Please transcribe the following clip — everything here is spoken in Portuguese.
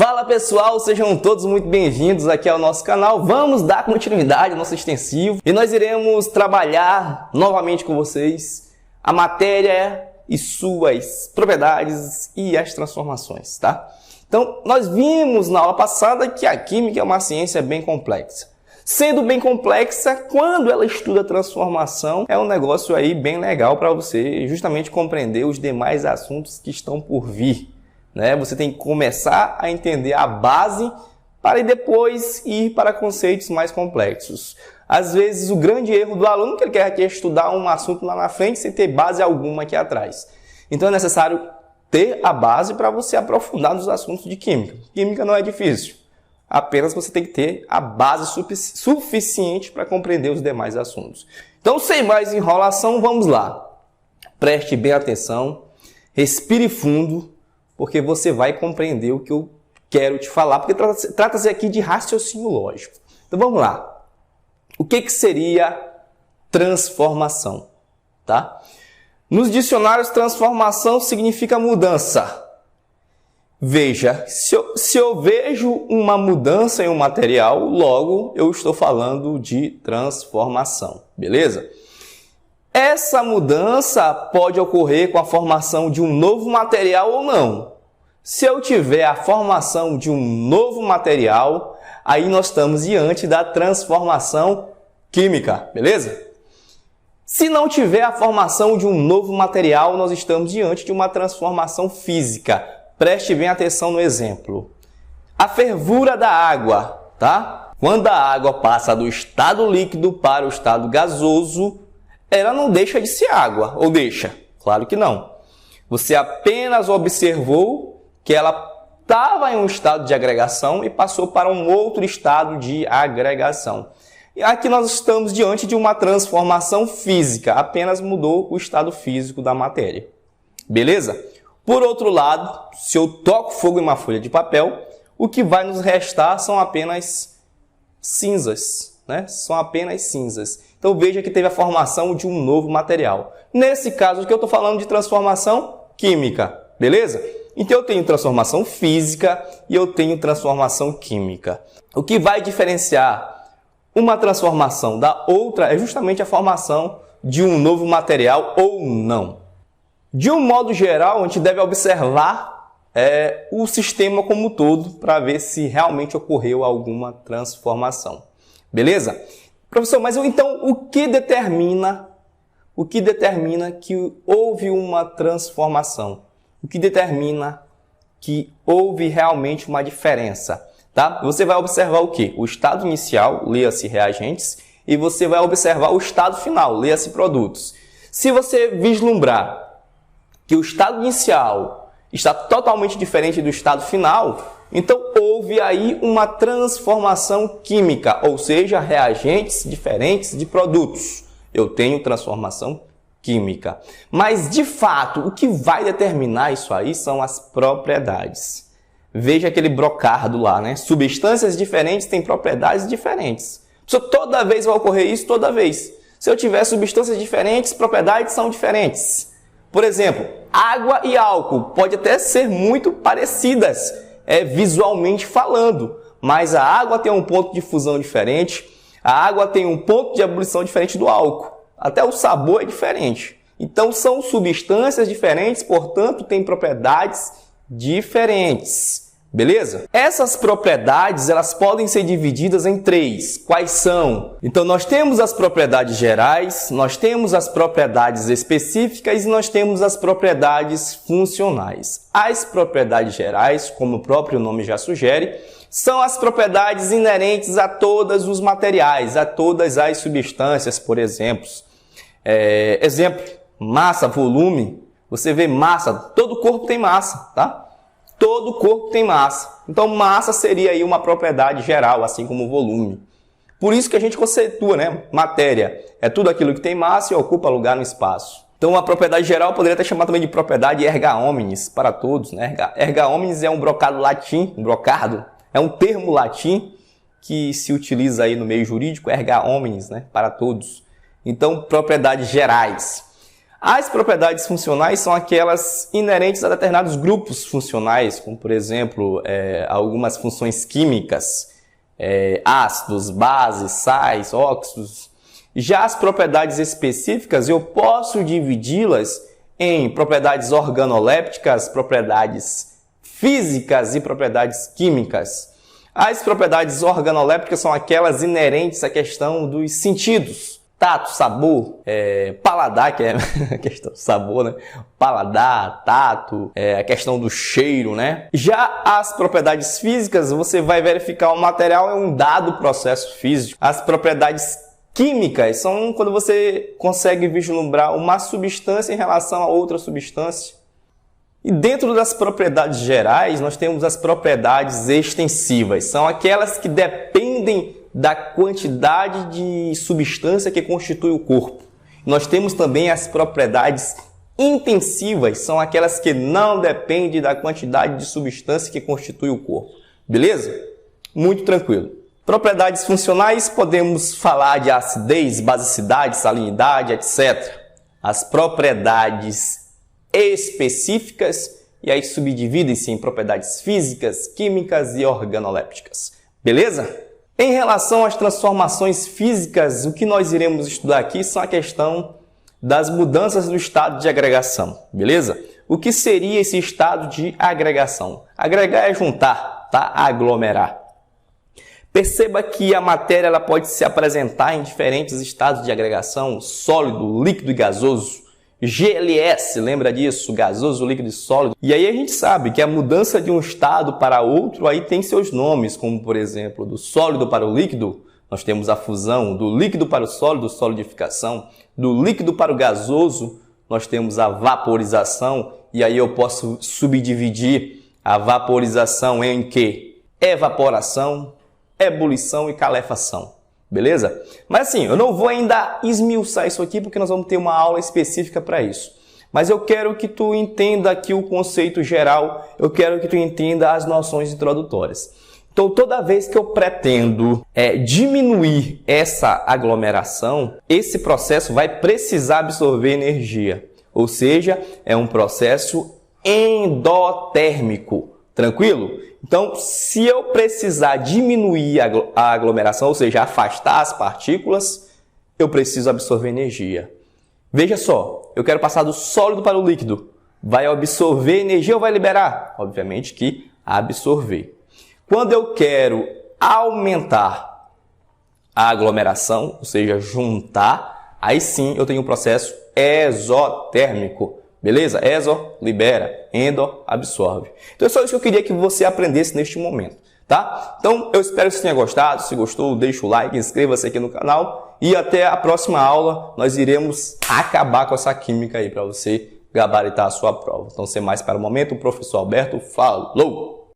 Fala pessoal, sejam todos muito bem-vindos aqui ao nosso canal. Vamos dar continuidade ao nosso extensivo e nós iremos trabalhar novamente com vocês a matéria e suas propriedades e as transformações, tá? Então, nós vimos na aula passada que a química é uma ciência bem complexa. Sendo bem complexa, quando ela estuda transformação, é um negócio aí bem legal para você justamente compreender os demais assuntos que estão por vir. Você tem que começar a entender a base para depois ir para conceitos mais complexos. Às vezes, o grande erro do aluno é que ele quer aqui estudar um assunto lá na frente sem ter base alguma aqui atrás. Então, é necessário ter a base para você aprofundar nos assuntos de química. Química não é difícil. Apenas você tem que ter a base suficiente para compreender os demais assuntos. Então, sem mais enrolação, vamos lá. Preste bem atenção, respire fundo, porque você vai compreender o que eu quero te falar, porque trata-se aqui de raciocínio lógico. Então vamos lá. O que seria transformação? Tá? Nos dicionários, transformação significa mudança. Veja, se eu vejo uma mudança em um material, logo eu estou falando de transformação, beleza? Essa mudança pode ocorrer com a formação de um novo material ou não. Se eu tiver a formação de um novo material, aí nós estamos diante da transformação química, beleza? Se não tiver a formação de um novo material, nós estamos diante de uma transformação física. Preste bem atenção no exemplo. A fervura da água, tá? Quando a água passa do estado líquido para o estado gasoso, ela não deixa de ser água, ou deixa? Claro que não. Você apenas observou que ela estava em um estado de agregação e passou para um outro estado de agregação. E aqui nós estamos diante de uma transformação física, apenas mudou o estado físico da matéria. Beleza? Por outro lado, se eu toco fogo em uma folha de papel, o que vai nos restar são apenas cinzas, né? São apenas cinzas. Então veja que teve a formação de um novo material. Nesse caso aqui eu estou falando de transformação química, beleza? Então eu tenho transformação física e eu tenho transformação química. O que vai diferenciar uma transformação da outra é justamente a formação de um novo material ou não. De um modo geral, a gente deve observar o sistema como um todo para ver se realmente ocorreu alguma transformação. Beleza? Professor, mas então o que determina que houve uma transformação? O que determina que houve realmente uma diferença? Tá? Você vai observar o quê? O estado inicial, leia-se reagentes, e você vai observar o estado final, leia-se produtos. Se você vislumbrar que o estado inicial está totalmente diferente do estado final, então houve aí uma transformação química, ou seja, reagentes diferentes de produtos. Eu tenho transformação química. Mas, de fato, o que vai determinar isso aí são as propriedades. Veja aquele brocardo lá, né? Substâncias diferentes têm propriedades diferentes. Toda vez vai ocorrer isso, toda vez. Se eu tiver substâncias diferentes, propriedades são diferentes. Por exemplo, água e álcool podem até ser muito parecidas, visualmente falando, mas a água tem um ponto de fusão diferente, a água tem um ponto de ebulição diferente do álcool, até o sabor é diferente. Então são substâncias diferentes, portanto têm propriedades diferentes. Beleza? Essas propriedades, elas podem ser divididas em três. Quais são? Então, nós temos as propriedades gerais, nós temos as propriedades específicas e nós temos as propriedades funcionais. As propriedades gerais, como o próprio nome já sugere, são as propriedades inerentes a todos os materiais, a todas as substâncias, por exemplo. Exemplo, massa, volume. Você vê massa, todo corpo tem massa, tá? Todo corpo tem massa. Então, massa seria aí uma propriedade geral, assim como o volume. Por isso que a gente conceitua, né? Matéria é tudo aquilo que tem massa e ocupa lugar no espaço. Então, a propriedade geral poderia até chamar também de propriedade erga omnes para todos, né? Erga omnes é um brocardo latim, é um termo latim que se utiliza aí no meio jurídico, erga omnes, né? Para todos. Então, propriedades gerais. As propriedades funcionais são aquelas inerentes a determinados grupos funcionais, como por exemplo, algumas funções químicas, ácidos, bases, sais, óxidos. Já as propriedades específicas eu posso dividi-las em propriedades organolépticas, propriedades físicas e propriedades químicas. As propriedades organolépticas são aquelas inerentes à questão dos sentidos. Tato, sabor, paladar, que é a questão do sabor, né? Paladar, tato, a questão do cheiro, né? Já as propriedades físicas, você vai verificar o material é um dado processo físico. As propriedades químicas são quando você consegue vislumbrar uma substância em relação a outra substância. E dentro das propriedades gerais, nós temos as propriedades extensivas. São aquelas que dependem da quantidade de substância que constitui o corpo. Nós temos também as propriedades intensivas, são aquelas que não dependem da quantidade de substância que constitui o corpo. Beleza? Muito tranquilo. Propriedades funcionais, podemos falar de acidez, basicidade, salinidade, etc. As propriedades específicas, e aí subdividem-se em propriedades físicas, químicas e organolépticas. Beleza? Em relação às transformações físicas, o que nós iremos estudar aqui são a questão das mudanças do estado de agregação. Beleza? O que seria esse estado de agregação? Agregar é juntar, tá? Aglomerar. Perceba que a matéria ela pode se apresentar em diferentes estados de agregação, sólido, líquido e gasoso. GLS, lembra disso? Gasoso, líquido e sólido. E aí a gente sabe que a mudança de um estado para outro aí tem seus nomes, como por exemplo, do sólido para o líquido, nós temos a fusão, do líquido para o sólido, solidificação, do líquido para o gasoso, nós temos a vaporização, e aí eu posso subdividir a vaporização em quê? Evaporação, ebulição e calefação. Beleza? Mas assim, eu não vou ainda esmiuçar isso aqui porque nós vamos ter uma aula específica para isso. Mas eu quero que tu entenda aqui o conceito geral, eu quero que tu entenda as noções introdutórias. Então, toda vez que eu pretendo diminuir essa aglomeração, esse processo vai precisar absorver energia. Ou seja, é um processo endotérmico. Tranquilo? Então, se eu precisar diminuir a aglomeração, ou seja, afastar as partículas, eu preciso absorver energia. Veja só, eu quero passar do sólido para o líquido. Vai absorver energia ou vai liberar? Obviamente que absorver. Quando eu quero aumentar a aglomeração, ou seja, juntar, aí sim eu tenho um processo exotérmico. Beleza? Exo, libera. Endo, absorve. Então é só isso que eu queria que você aprendesse neste momento, tá? Então eu espero que você tenha gostado. Se gostou, deixa o like, inscreva-se aqui no canal. E até a próxima aula nós iremos acabar com essa química aí para você gabaritar a sua prova. Então sem mais para o momento, o professor Alberto falou!